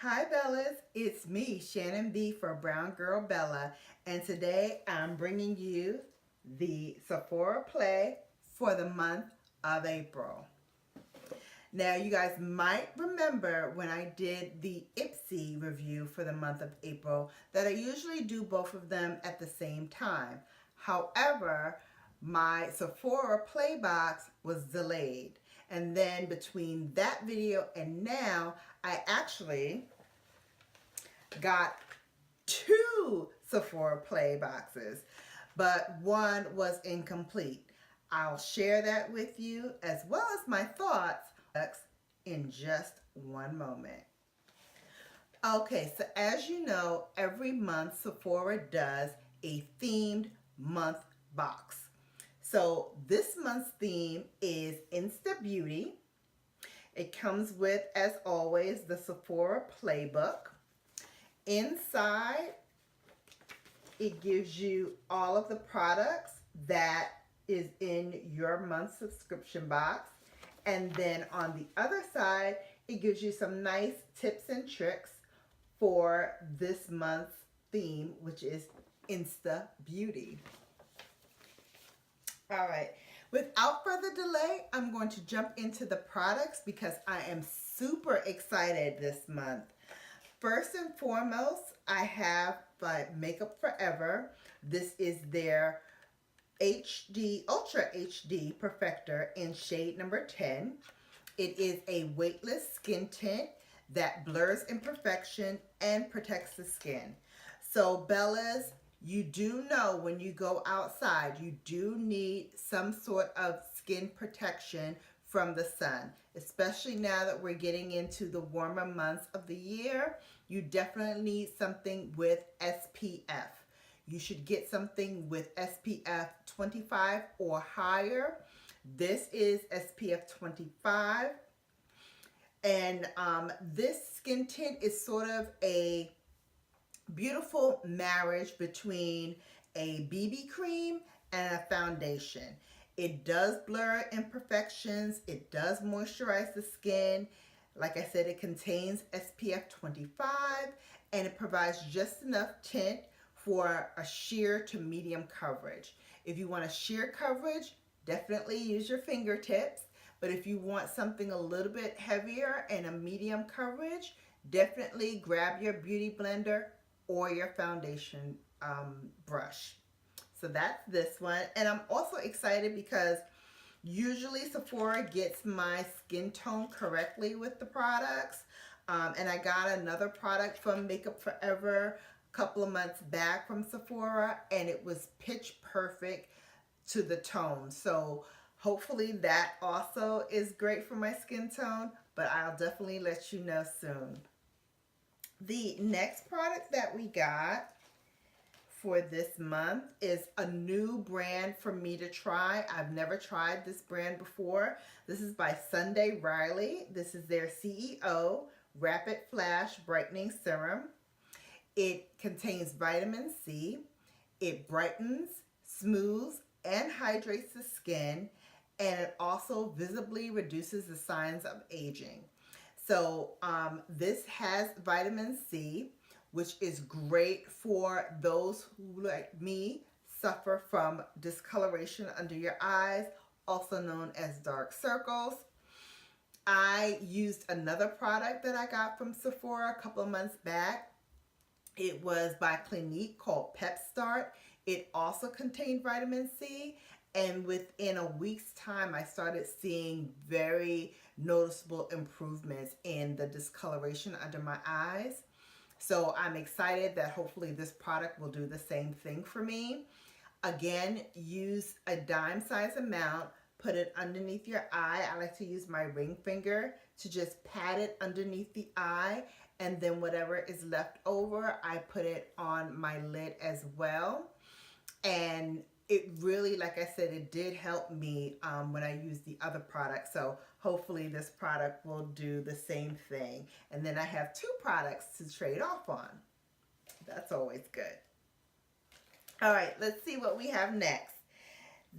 Hi Bellas, it's me, Shannon B for Brown Girl Bella, and today I'm bringing you the Sephora play for the month of April. Now you guys might remember when I did the Ipsy review for the month of April that I usually do both of them at the same time. However, my Sephora play box was delayed, and then between that video and now I actually got two Sephora play boxes, but one was incomplete. I'll share that with you as well as my thoughts in just one moment. Okay, so as you know, every month Sephora does a themed month box. So this month's theme is Insta Beauty. It comes with, as always, the Sephora playbook. Inside, it gives you all of the products that is in your month subscription box. And then on the other side, it gives you some nice tips and tricks for this month's theme, which is Insta Beauty. All right, without further delay, I'm going to jump into the products because I am super excited this month. First and foremost, I have by Makeup Forever. This is their Ultra HD Perfector in shade number 10. It is a weightless skin tint that blurs imperfection and protects the skin. So Bellas, you do know when you go outside, you do need some sort of skin protection from the sun, especially now that we're getting into the warmer months of the year. You definitely need something with SPF. You should get something with SPF 25 or higher. This is SPF 25. And this skin tint is sort of a beautiful marriage between a BB cream and a foundation. It does blur imperfections. It does moisturize the skin. Like I said, it contains SPF 25 and it provides just enough tint for a sheer to medium coverage. If you want a sheer coverage, definitely use your fingertips. But if you want something a little bit heavier and a medium coverage, definitely grab your beauty blender or your foundation brush. So that's this one. And I'm also excited because usually Sephora gets my skin tone correctly with the products. And I got another product from Makeup Forever a couple of months back from Sephora, and it was pitch perfect to the tone. So hopefully that also is great for my skin tone, but I'll definitely let you know soon. The next product that we got for this month is a new brand for me to try. I've never tried this brand before. This is by Sunday Riley. This is their CEO Rapid Flash Brightening Serum. It contains vitamin C. It brightens, smooths, and hydrates the skin, and it also visibly reduces the signs of aging. So this has vitamin C, which is great for those who, like me, suffer from discoloration under your eyes, also known as dark circles. I used another product that I got from Sephora a couple of months back. It was by Clinique called Pep Start. It also contained vitamin C, and within a week's time I started seeing very noticeable improvements in the discoloration under my eyes. So I'm excited that hopefully this product will do the same thing for me. Again, use a dime size amount, put it underneath your eye. I like to use my ring finger to just pat it underneath the eye, and then whatever is left over, I put it on my lid as well. And it really, like I said, it did help me when I used the other product. So hopefully this product will do the same thing. And then I have two products to trade off on. That's always good. All right, let's see what we have next.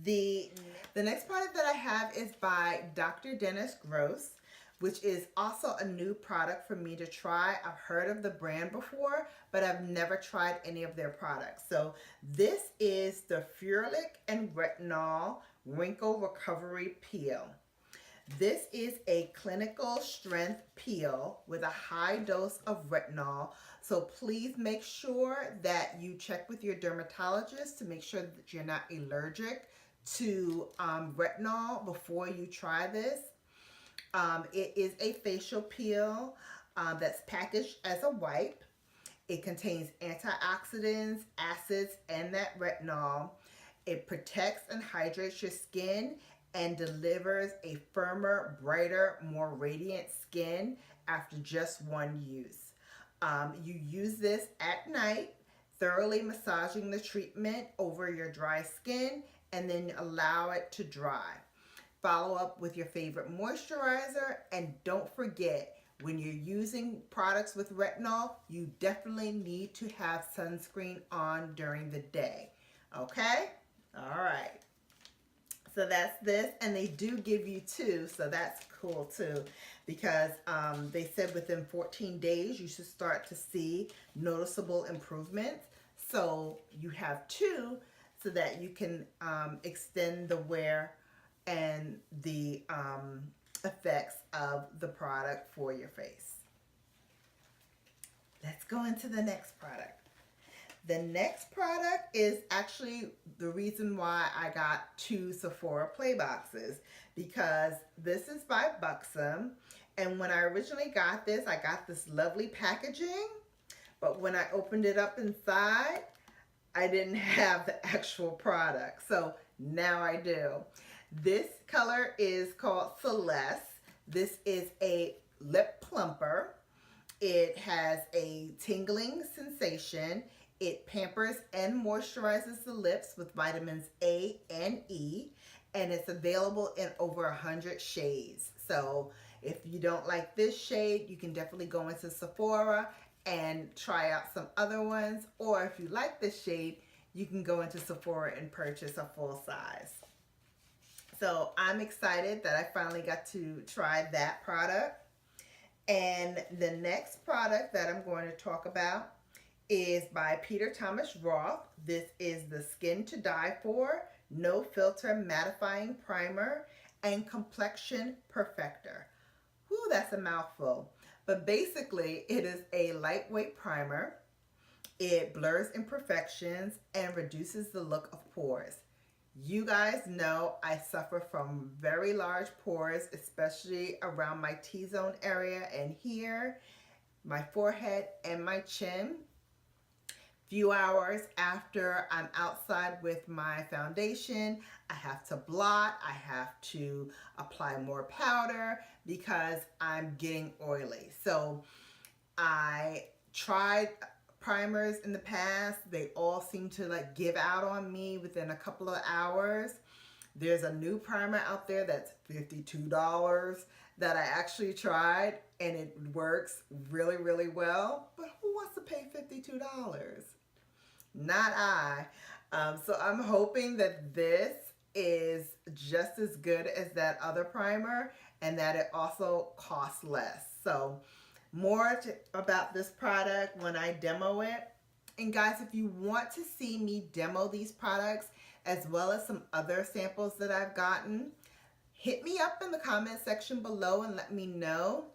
The next product that I have is by Dr. Dennis Gross, which is also a new product for me to try. I've heard of the brand before, but I've never tried any of their products. So this is the Ferulic and Retinol Wrinkle Recovery Peel. This is a clinical strength peel with a high dose of retinol. So please make sure that you check with your dermatologist to make sure that you're not allergic to retinol before you try this. It is a facial peel that's packaged as a wipe. It contains antioxidants, acids, and that retinol. It protects and hydrates your skin and delivers a firmer, brighter, more radiant skin after just one use. You use this at night, thoroughly massaging the treatment over your dry skin, and then allow it to dry. Follow up with your favorite moisturizer, and don't forget, when you're using products with retinol, you definitely need to have sunscreen on during the day. Okay? All right. So that's this, and they do give you two, so that's cool too, because they said within 14 days you should start to see noticeable improvements. So you have two so that you can extend the wear and the effects of the product for your face. Let's go into the next product. The next product is actually the reason why I got two Sephora Play boxes, because this is by Buxom, and when I originally got this, I got this lovely packaging, but when I opened it up inside, I didn't have the actual product, so now I do. This color is called Celeste. This is a lip plumper. It has a tingling sensation. It pampers and moisturizes the lips with vitamins A and E, and it's available in over 100 shades. So if you don't like this shade, you can definitely go into Sephora and try out some other ones. Or if you like this shade, you can go into Sephora and purchase a full size. So I'm excited that I finally got to try that product. And the next product that I'm going to talk about is by Peter Thomas Roth. This is the Skin to Die For No Filter Mattifying Primer and Complexion Perfector. Whew, that's a mouthful. But basically, it is a lightweight primer. It blurs imperfections and reduces the look of pores. You guys know I suffer from very large pores, especially around my T-zone area and here, my forehead and my chin. Few hours after I'm outside with my foundation, I have to blot, I have to apply more powder because I'm getting oily. So I tried primers in the past. They all seem to like give out on me within a couple of hours. There's a new primer out there that's $52 that I actually tried, and it works really, really well. But who wants to pay $52? Not I. So I'm hoping that this is just as good as that other primer and that it also costs less. So more about this product when I demo it. And guys, if you want to see me demo these products as well as some other samples that I've gotten, hit me up in the comment section below and let me know.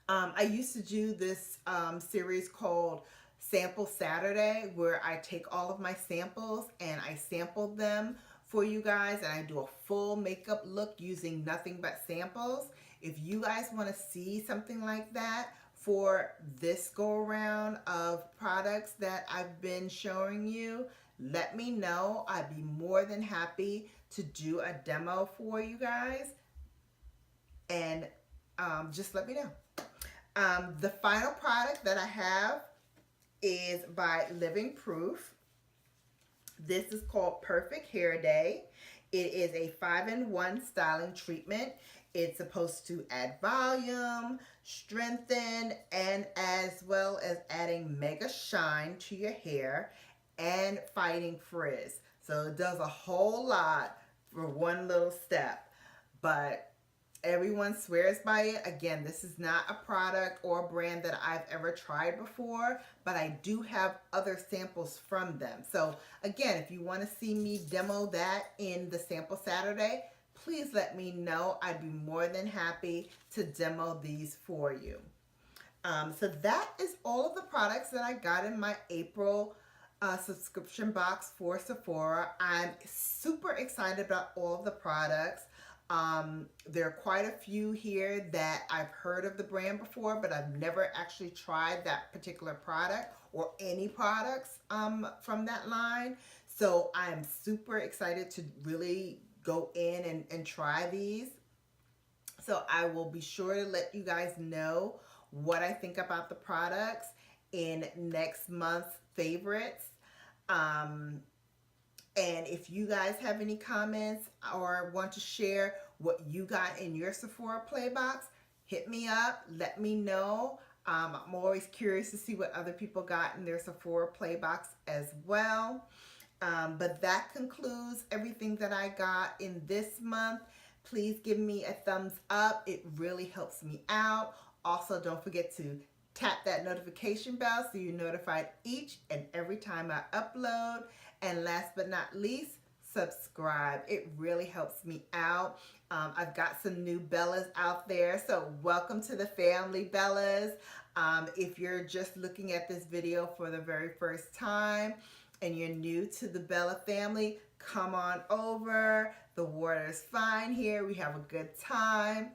I used to do this series called Sample Saturday, where I take all of my samples and I sampled them for you guys, and I do a full makeup look using nothing but samples. If you guys want to see something like that for this go around of products that I've been showing you, let me know. I'd be more than happy to do a demo for you guys, and just let me know. The final product that I have is by Living Proof. This is called Perfect Hair Day. It is a 5-in-1 styling treatment. It's supposed to add volume, strengthen, and as well as adding mega shine to your hair and fighting frizz. So it does a whole lot for one little step. But Everyone swears by it. Again, this is not a product or a brand that I've ever tried before, but I do have other samples from them. So again, if you want to see me demo that in the Sample Saturday, please let me know. I'd be more than happy to demo these for you. So that is all of the products that I got in my April subscription box for Sephora. I'm super excited about all of the products. There are quite a few here that I've heard of the brand before, but I've never actually tried that particular product or any products from that line. So I'm super excited to really go in and try these. So I will be sure to let you guys know what I think about the products in next month's favorites. And if you guys have any comments or want to share what you got in your Sephora Playbox, hit me up, let me know. I'm always curious to see what other people got in their Sephora Playbox as well. But that concludes everything that I got in this month. Please give me a thumbs up. It really helps me out. Also, don't forget to tap that notification bell so you're notified each and every time I upload. And last but not least, subscribe. It really helps me out. I've got some new Bellas out there, so welcome to the family, Bellas. If you're just looking at this video for the very first time and you're new to the Bella family, come on over. The water's fine here. We have a good time.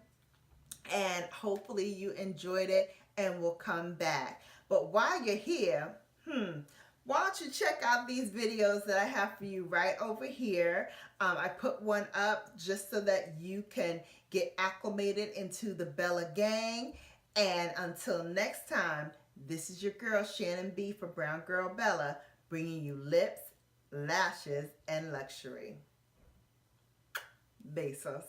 And hopefully you enjoyed it and will come back. But while you're here, why don't you check out these videos that I have for you right over here. I put one up just so that you can get acclimated into the Bella gang. And until next time, this is your girl Shannon B for Brown Girl Bella, bringing you lips, lashes, and luxury. Besos.